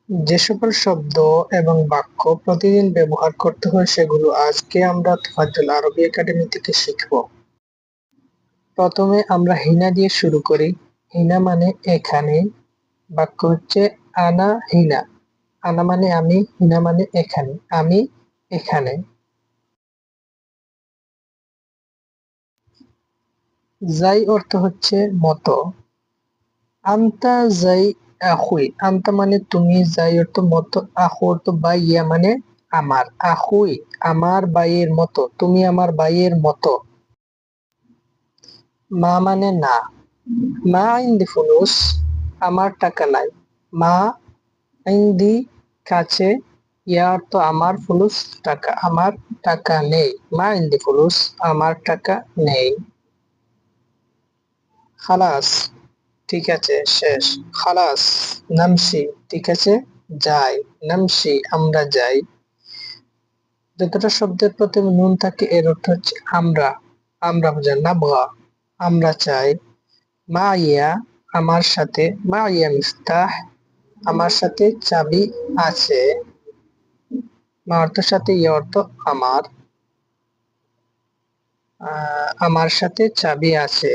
যে সকল শব্দ এবং বাক্য প্রতিদিন ব্যবহার করতে হয় সেগুলো আজকে আমরা তোফাজ্জল আরবি একাডেমি থেকে শিখব। প্রথমে আমরা হিনা দিয়ে শুরু করি। হিনা মানে এখানে। বাক্য হচ্ছে আনা হিনা। আনা মানে আমি, হিনা মানে এখানে, আমি এখানে। যাই অর্থ হচ্ছে মতো। আন্তা যাই আখুই। আন্তা মানে তুমি, যাই অর্থ মতো, আখু অর্থ ভাই, ইয়া মানে আমার। আখুই আমার ভাইয়ের মতো, তুমি আমার ভাইয়ের মতো। মা মানে না। মা ইন্দি ফুলুস, আমার টাকা নাই। মা ইন্দি কাছে, ইয়া অর্থ আমার, ফুলুস টাকা, আমার টাকা নেই। মা ইন্দি ফুলুস, আমার টাকা নেই। খালাস ঠিক আছে, শেষ। খালাস নামসি ঠিক আছে, যাই। নামসি আমরা যাই। যতটা শব্দের প্রথমে নুন থাকে এর অর্থ হচ্ছে আমরা। আমরা বোঝায় নাবগা, আমরা চাই। মাইয়া আমার সাথে, মাইয়া মিফতাহ আমার সাথে চাবি আছে। মা অর্থ সাথে, ইয়া অর্থ আমার। আমার সাথে চাবি আছে।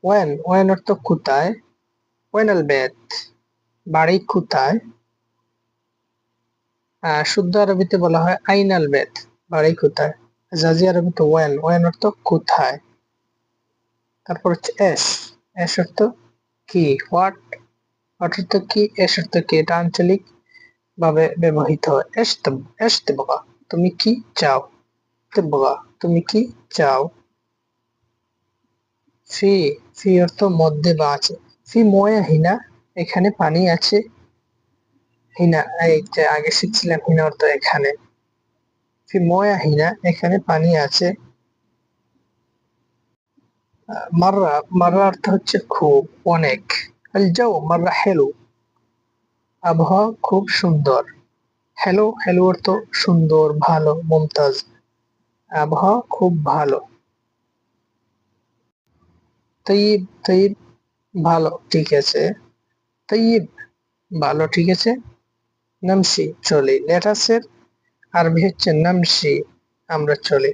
ওয়েন, ওয়েন অর্থ কোথায়। ওয়েন আল বেত বাড়ি কোথায়। শুদ্ধ আরবিতে বলা হয় আইনাল বেত বাড়ি কোথায়। জাজি আরবিতে ওয়েন, ওয়েন অর্থ কোথায়। তারপর হচ্ছে এস, এস অর্থ কি। হোয়াট, হোয়াট অর্থ কি, এস অর্থ কি। এটা আঞ্চলিক ভাবে ব্যবহৃত হয়। এস তেবগা তুমি কি চাও। তেবগা তুমি কি চাও। ফি, ফি অর্থ মধ্যে বা আছে। ফি ময়া হিনা এখানে পানি আছে। হিনা এই যে আগে শিখছিলাম, হিনা অর্থ এখানে। ফি ময়া হিনা এখানে পানি আছে। মাররা, মাররা অর্থ হচ্ছে খুব, অনেক। আল জাও মাররা হেলো আবহাওয়া খুব সুন্দর। হ্যালো, হ্যালো অর্থ সুন্দর, ভালো, মুমতাজ। আবহাওয়া খুব ভালো। তৈব, তৈব ভালো ঠিক আছে। তৈব ভালো ঠিক আছে। নামসি চলি। লেটাসের আরবি হচ্ছে নামসি আমরা চলি।